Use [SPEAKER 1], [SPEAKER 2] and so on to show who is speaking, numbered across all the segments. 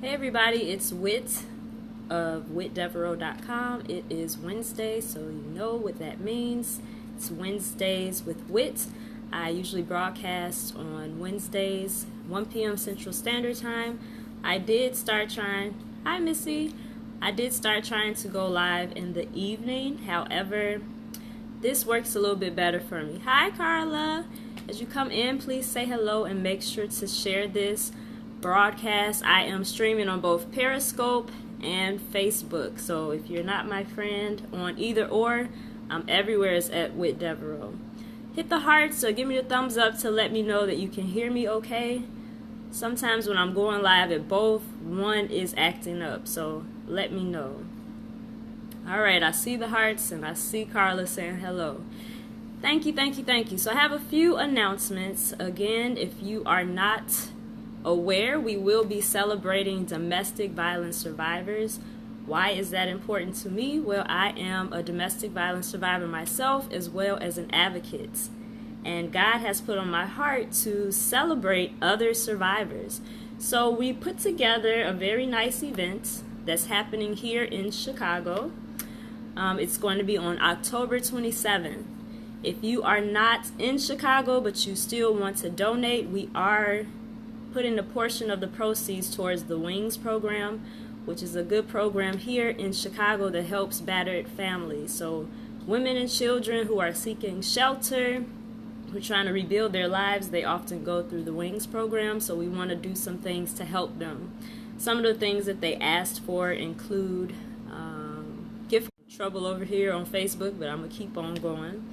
[SPEAKER 1] Hey everybody, it's Whit of Devereaux.com. It is Wednesday, so you know what that means. It's Wednesdays with Whit. I usually broadcast on Wednesdays, 1 p.m. Central Standard Time. I did start trying to go live in the evening. However, this works a little bit better for me. Hi, Carla. As you come in, please say hello and make sure to share this broadcast. I am streaming on both Periscope and Facebook. So if you're not my friend on either or, I'm everywhere is at Whit Devereaux. Hit the hearts or give me a thumbs up to let me know that you can hear me okay. Sometimes when I'm going live at both, one is acting up, so let me know. Alright, I see the hearts and I see Carla saying hello. Thank you. So I have a few announcements. Again, if you are not aware, we will be celebrating domestic violence survivors. Why is that important to me? Well, I am a domestic violence survivor myself, as well as an advocate. And God has put on my heart to celebrate other survivors. So we put together a very nice event that's happening here in Chicago. It's going to be on October 27th. If you are not in Chicago but you still want to donate, we are putting a portion of the proceeds towards the Wings program, which is a good program here in Chicago that helps battered families. So women and children who are seeking shelter, who are trying to rebuild their lives, they often go through the Wings program. So we want to do some things to help them. Some of the things that they asked for include gift trouble over here on Facebook, but I'm going to keep on going.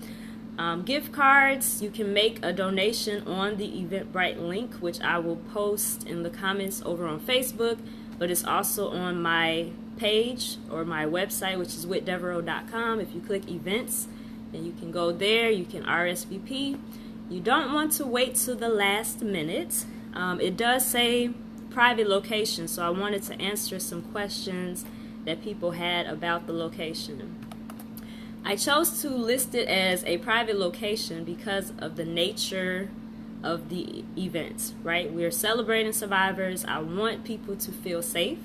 [SPEAKER 1] Gift cards. You can make a donation on the Eventbrite link, which I will post in the comments over on Facebook, but it's also on my page or my website, which is whitdevereaux.com. If you click events, then you can go there, you can RSVP. You don't want to wait till the last minute. It does say private location, so I wanted to answer some questions that people had about the location. I chose to list it as a private location because of the nature of the event, right? We're celebrating survivors. I want people to feel safe.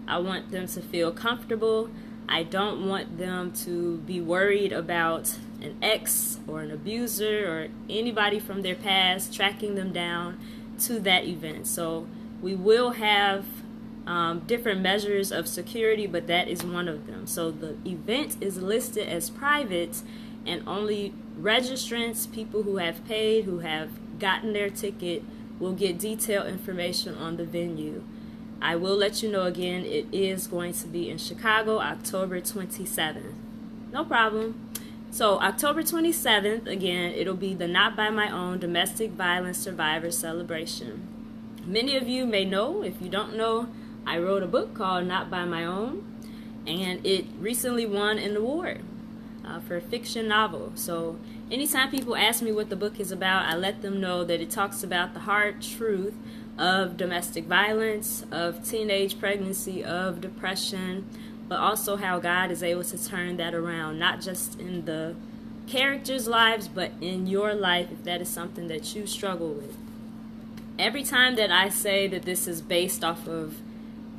[SPEAKER 1] I want them to feel comfortable. I don't want them to be worried about an ex or an abuser or anybody from their past tracking them down to that event. So we will have different measures of security, but that is one of them. So the event is listed as private, and only registrants, people who have paid, who have gotten their ticket, will get detailed information on the venue. I will let you know again, it is going to be in Chicago, October 27th. No problem. So October 27th, again, it'll be the Not By My Own Domestic Violence Survivor Celebration. Many of you may know. If you don't know, I wrote a book called Not By My Own, and it recently won an award for a fiction novel. So anytime people ask me what the book is about, I let them know that it talks about the hard truth of domestic violence, of teenage pregnancy, of depression, but also how God is able to turn that around, not just in the characters' lives, but in your life, if that is something that you struggle with. Every time that I say that this is based off of,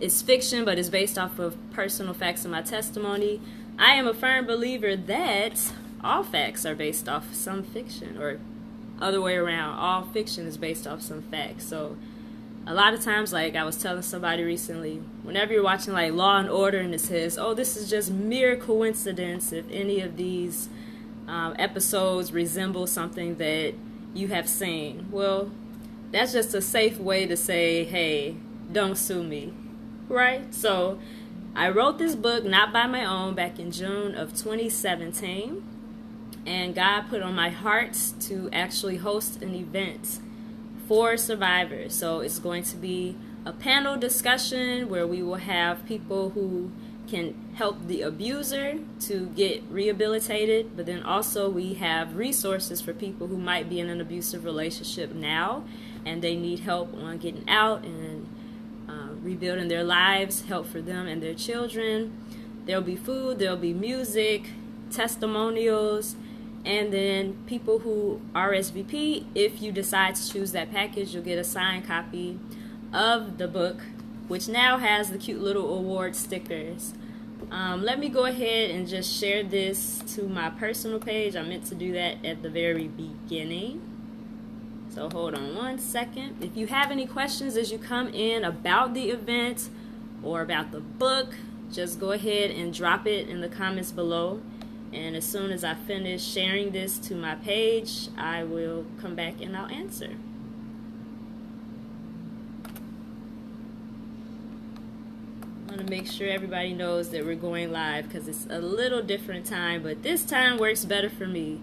[SPEAKER 1] it's fiction, but it's based off of personal facts in my testimony, I am a firm believer that all facts are based off some fiction, or other way around, all fiction is based off some facts. So a lot of times, like I was telling somebody recently, whenever you're watching like Law and Order and it says, oh, this is just mere coincidence if any of these episodes resemble something that you have seen. Well, that's just a safe way to say, hey, don't sue me. Right? So I wrote this book, Not By My Own, back in June of 2017, and God put on my heart to actually host an event for survivors. So it's going to be a panel discussion where we will have people who can help the abuser to get rehabilitated, but then also we have resources for people who might be in an abusive relationship now and they need help on getting out and rebuilding their lives, help for them and their children. There'll be food, there'll be music, testimonials, and then people who RSVP, if you decide to choose that package, you'll get a signed copy of the book which now has the cute little award stickers. Let me go ahead and just share this to my personal page. I meant to do that at the very beginning. So hold on one second. If you have any questions as you come in about the event or about the book, just go ahead and drop it in the comments below. And as soon as I finish sharing this to my page, I will come back and I'll answer. I want to make sure everybody knows that we're going live because it's a little different time, but this time works better for me.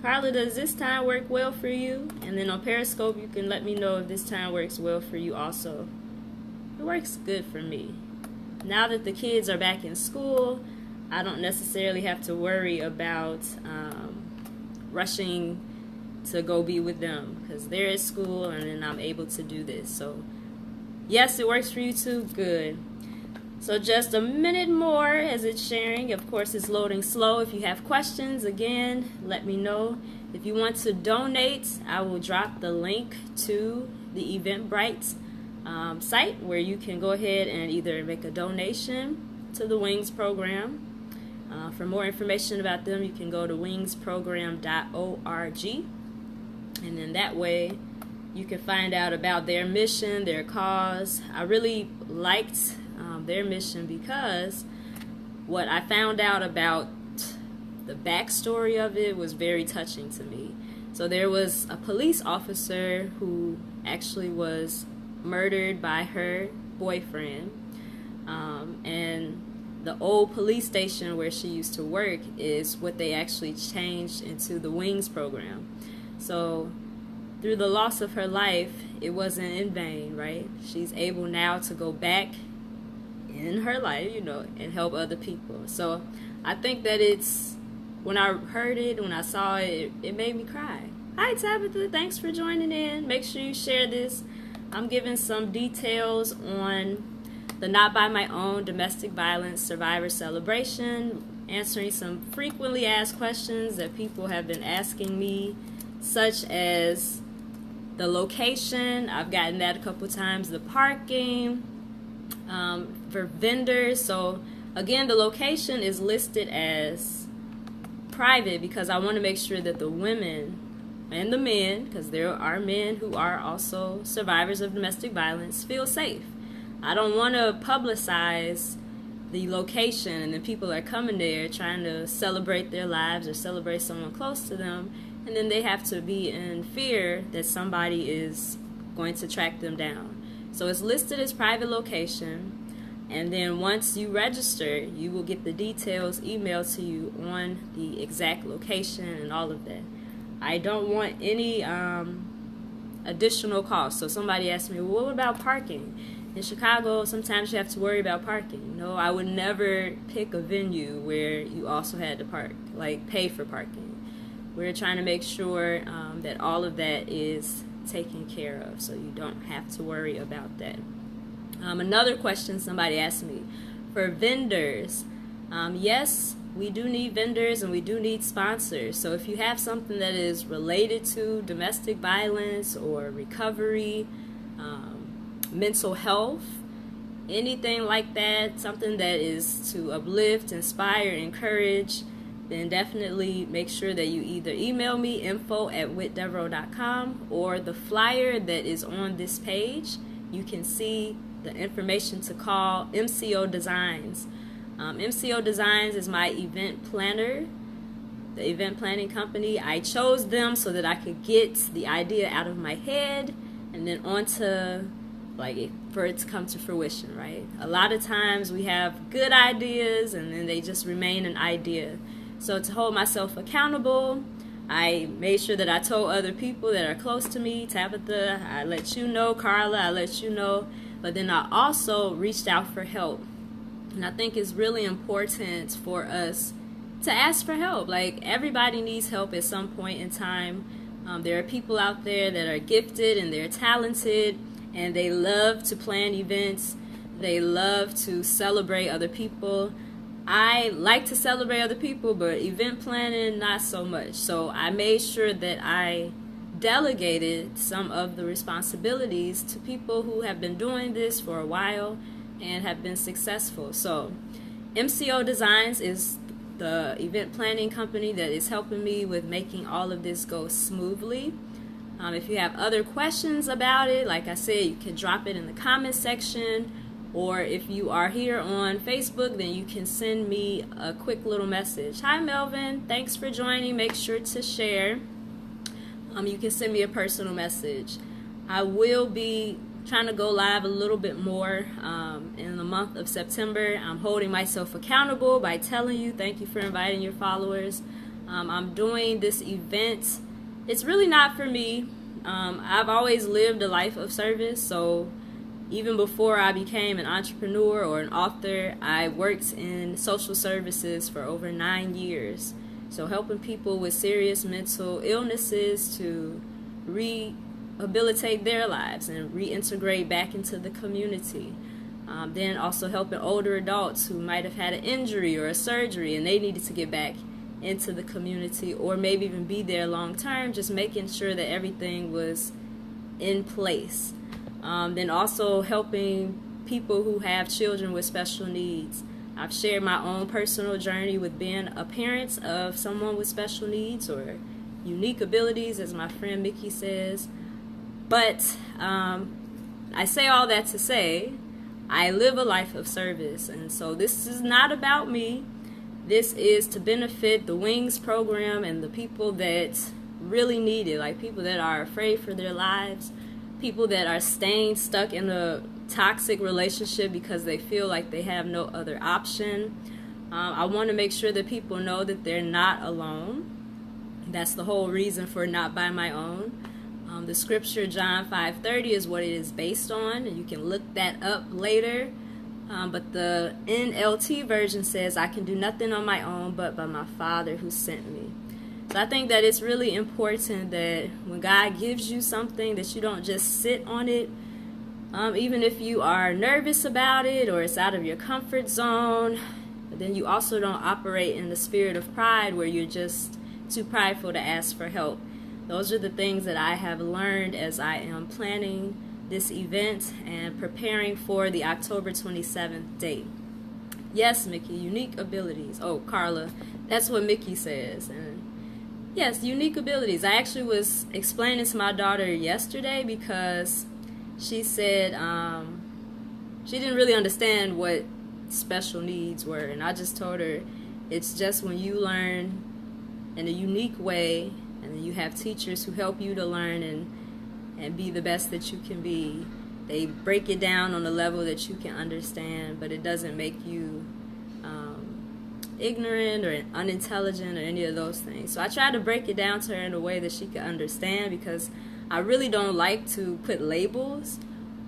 [SPEAKER 1] Carla, does this time work well for you? And then on Periscope, you can let me know if this time works well for you also. It works good for me. Now that the kids are back in school, I don't necessarily have to worry about rushing to go be with them because they're at school and then I'm able to do this. So yes, it works for you too. Good. So just a minute more as it's sharing. Of course, it's loading slow. If you have questions, again, let me know. If you want to donate, I will drop the link to the Eventbrite site where you can go ahead and either make a donation to the Wings program. For more information about them, you can go to wingsprogram.org. And then that way you can find out about their mission, their cause. I really liked their mission because what I found out about the backstory of it was very touching to me. So there was a police officer who actually was murdered by her boyfriend, and the old police station where she used to work is what they actually changed into the Wings program. So through the loss of her life, it wasn't in vain, right? She's able now to go back in her life, and help other people. So I think that when I heard it, when I saw it, it made me cry. Hi Tabitha, thanks for joining in. Make sure you share this. I'm giving some details on the Not By My Own Domestic Violence Survivor Celebration, answering some frequently asked questions that people have been asking me, such as the location. I've gotten that a couple times. The parking, for vendors. So again, the location is listed as private because I want to make sure that the women and the men, because there are men who are also survivors of domestic violence, feel safe. I don't want to publicize the location and then people are coming there trying to celebrate their lives or celebrate someone close to them, and then they have to be in fear that somebody is going to track them down. So it's listed as private location, and then once you register, you will get the details emailed to you on the exact location and all of that. I don't want any additional costs. So somebody asked me, well, what about parking? In Chicago, sometimes you have to worry about parking. No, I would never pick a venue where you also had to pay for parking. We're trying to make sure that all of that is taken care of, so you don't have to worry about that. Another question somebody asked me, for vendors, yes, we do need vendors and we do need sponsors. So if you have something that is related to domestic violence or recovery, mental health, anything like that, something that is to uplift, inspire, encourage, then definitely make sure that you either email me, info@whitdevereaux.com, or the flyer that is on this page. You can see the information to call MCO Designs. MCO Designs is my event planner, the event planning company. I chose them so that I could get the idea out of my head and then onto, for it to come to fruition, right? A lot of times we have good ideas and then they just remain an idea. So to hold myself accountable, I made sure that I told other people that are close to me, Tabitha, I let you know, Carla, I let you know, but then I also reached out for help. And I think it's really important for us to ask for help. Everybody needs help at some point in time. There are people out there that are gifted and they're talented and they love to plan events. They love to celebrate other people. I like to celebrate other people, but event planning, not so much. So I made sure that I delegated some of the responsibilities to people who have been doing this for a while and have been successful. So MCO Designs is the event planning company that is helping me with making all of this go smoothly. If you have other questions about it, like I said, you can drop it in the comment section, or if you are here on Facebook, then you can send me a quick little message. Hi Melvin, thanks for joining. Make sure to share. You can send me a personal message. I will be trying to go live a little bit more in the month of September. I'm holding myself accountable by telling you, thank you for inviting your followers. I'm doing this event. It's really not for me. I've always lived a life of service, so even before I became an entrepreneur or an author, I worked in social services for over 9 years. So helping people with serious mental illnesses to rehabilitate their lives and reintegrate back into the community. Then also helping older adults who might have had an injury or a surgery and they needed to get back into the community, or maybe even be there long term, just making sure that everything was in place. Then also helping people who have children with special needs. I've shared my own personal journey with being a parent of someone with special needs or unique abilities, as my friend Mickey says. But I say all that to say I live a life of service, and so this is not about me. This is to benefit the Wings program and the people that really need it, like people that are afraid for their lives, people that are staying stuck in a toxic relationship because they feel like they have no other option. I want to make sure that people know that they're not alone. That's the whole reason for Not By My Own. The scripture John 5:30 is what it is based on, and you can look that up later. But the NLT version says, I can do nothing on my own but by my Father who sent me. So I think that it's really important that when God gives you something, that you don't just sit on it. Even if you are nervous about it or it's out of your comfort zone, but then you also don't operate in the spirit of pride where you're just too prideful to ask for help. Those are the things that I have learned as I am planning this event and preparing for the October 27th date. Yes, Mickey, unique abilities. Oh, Carla, that's what Mickey says. And yes, unique abilities. I actually was explaining to my daughter yesterday because she said she didn't really understand what special needs were, and I just told her it's just when you learn in a unique way and you have teachers who help you to learn and be the best that you can be. They break it down on a level that you can understand, but it doesn't make you ignorant or unintelligent or any of those things. So I tried to break it down to her in a way that she could understand, because I really don't like to put labels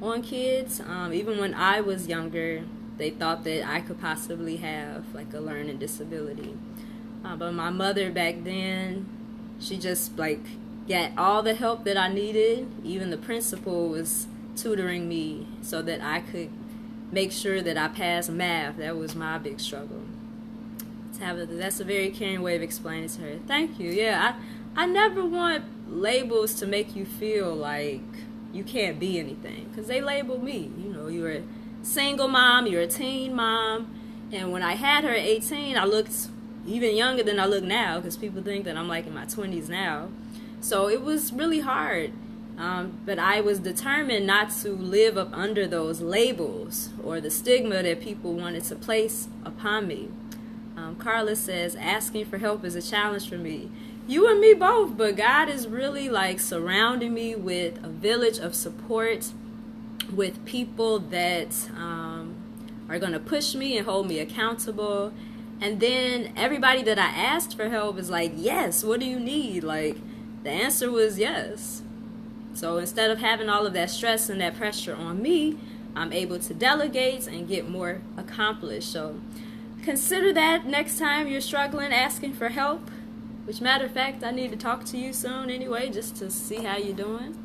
[SPEAKER 1] on kids. Even when I was younger, they thought that I could possibly have like a learning disability. But my mother back then, she just like got all the help that I needed. Even the principal was tutoring me so that I could make sure that I passed math. That was my big struggle. That's a very caring way of explaining to her. Thank you. Yeah, I never want labels to make you feel like you can't be anything, because they label me. You know, you're a single mom, you're a teen mom, and when I had her at 18, I looked even younger than I look now, because people think that I'm like in my 20s now. So it was really hard, but I was determined not to live up under those labels or the stigma that people wanted to place upon me. Carla says, asking for help is a challenge for me. You and me both, but God is really like surrounding me with a village of support, with people that are going to push me and hold me accountable. And then everybody that I asked for help is like, yes, what do you need? Like, the answer was yes. So instead of having all of that stress and that pressure on me, I'm able to delegate and get more accomplished. So consider that next time you're struggling asking for help. Which, matter of fact, I need to talk to you soon anyway, just to see how you're doing.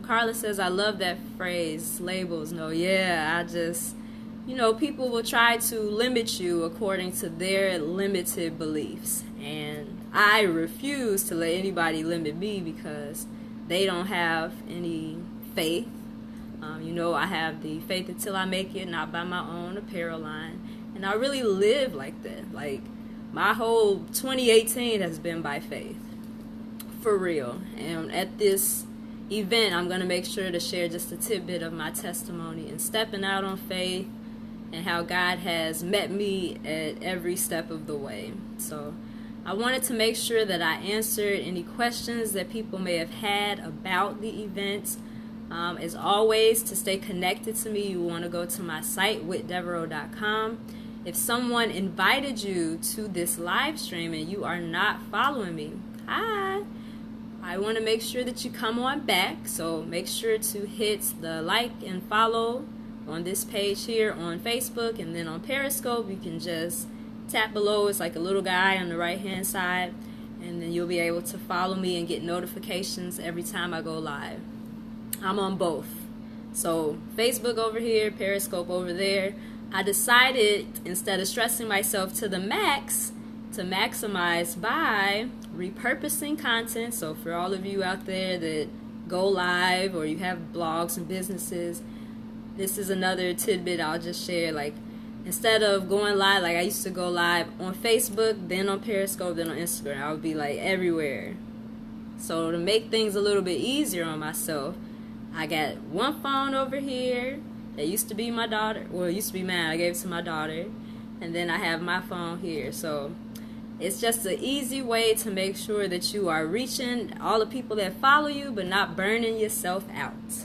[SPEAKER 1] Carla says, I love that phrase, labels. No, yeah, I just, people will try to limit you according to their limited beliefs. And I refuse to let anybody limit me because they don't have any faith. I have the faith until I make it, not by my own apparel line. And I really live like that. Like, my whole 2018 has been by faith. For real. And at this event, I'm going to make sure to share just a tidbit of my testimony and stepping out on faith and how God has met me at every step of the way. So I wanted to make sure that I answered any questions that people may have had about the event. As always, to stay connected to me, you want to go to my site, Devereaux.com. If someone invited you to this live stream and you are not following me, hi, I want to make sure that you come on back. So make sure to hit the like and follow on this page here on Facebook, and then on Periscope you can just tap below. It's like a little guy on the right hand side, and then you'll be able to follow me and get notifications every time I go live. I'm on both, so Facebook over here, Periscope over there. I decided, instead of stressing myself to the max, to maximize by repurposing content. So for all of you out there that go live or you have blogs and businesses, this is another tidbit I'll just share. Like, instead of going live, like I used to go live on Facebook, then on Periscope, then on Instagram, I would be like everywhere. So to make things a little bit easier on myself, I got one phone over here that used to be my daughter, well, it used to be mine, I gave it to my daughter, and then I have my phone here. So it's just an easy way to make sure that you are reaching all the people that follow you, but not burning yourself out,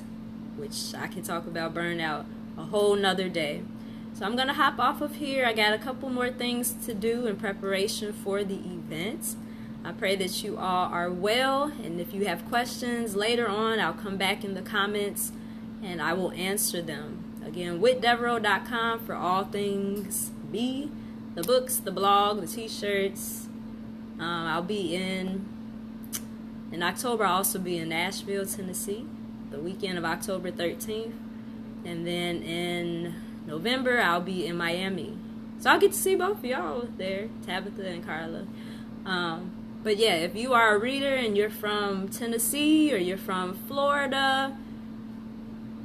[SPEAKER 1] which I can talk about burnout a whole nother day. So I'm going to hop off of here. I got a couple more things to do in preparation for the event. I pray that you all are well, and if you have questions later on, I'll come back in the comments and I will answer them. Again, Devereaux.com for all things me, the books, the blog, the t-shirts. I'll be in October. I'll also be in Nashville, Tennessee, the weekend of October 13th. And then in November, I'll be in Miami. So I'll get to see both of y'all there, Tabitha and Carla. But yeah, if you are a reader and you're from Tennessee or you're from Florida,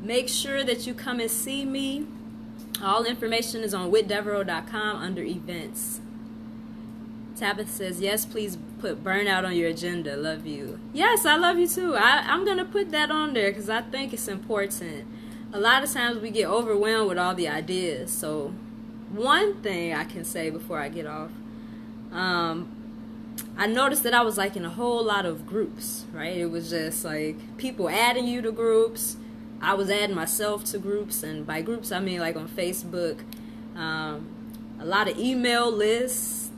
[SPEAKER 1] make sure that you come and see me. All information is on Devereaux.com under events. Tabitha says, yes, please put burnout on your agenda. Love you. Yes, I love you too. I'm going to put that on there because I think it's important. A lot of times we get overwhelmed with all the ideas. So one thing I can say before I get off, I noticed that I was like in a whole lot of groups, right? It was just like people adding you to groups. I was adding myself to groups, and by groups I mean like on Facebook, a lot of email lists,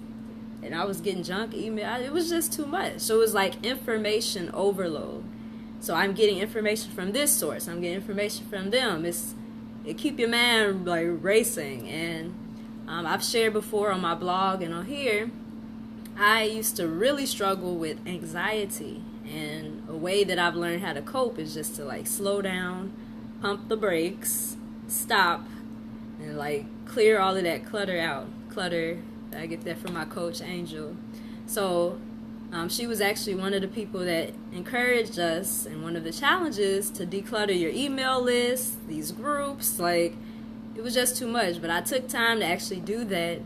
[SPEAKER 1] and I was getting junk email. It was just too much. So it was like information overload. So I'm getting information from this source, I'm getting information from them. It keep your mind like racing. And I've shared before on my blog and on here, I used to really struggle with anxiety, and a way that I've learned how to cope is just to like slow down, pump the brakes, stop, and like clear all of that clutter out. Clutter, I get that from my coach Angel. So she was actually one of the people that encouraged us, and one of the challenges, to declutter your email list, these groups. Like, it was just too much, but I took time to actually do that.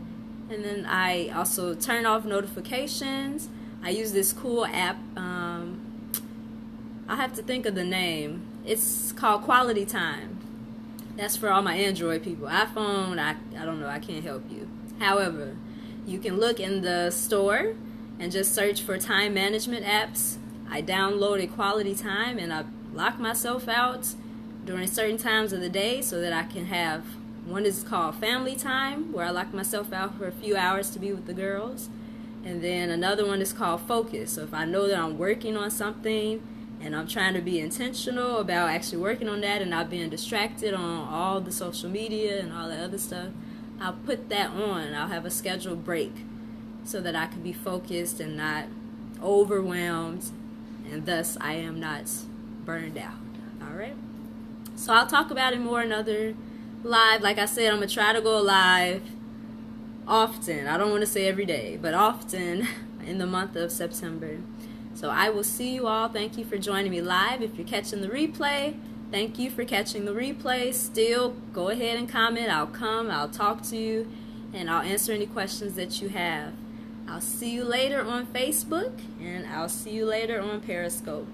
[SPEAKER 1] And then I also turn off notifications. I use this cool app. I have to think of the name. It's called Quality Time. That's for all my Android people. iPhone, I don't know. I can't help you. However, you can look in the store and just search for time management apps. I downloaded Quality Time, and I lock myself out during certain times of the day so that I can have. One is called Family Time, where I lock myself out for a few hours to be with the girls. And then another one is called Focus. So if I know that I'm working on something and I'm trying to be intentional about actually working on that and not being distracted on all the social media and all the other stuff, I'll put that on. I'll have a scheduled break so that I can be focused and not overwhelmed, and thus I am not burned out. All right? So I'll talk about it more another live. Like I said, I'm gonna try to go live often. I don't want to say every day, but often in the month of September. So I will see you all. Thank you for joining me live. If you're catching the replay, thank you for catching the replay. Still, go ahead and comment. I'll talk to you, and I'll answer any questions that you have. I'll see you later on Facebook, and I'll see you later on Periscope.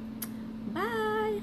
[SPEAKER 1] Bye.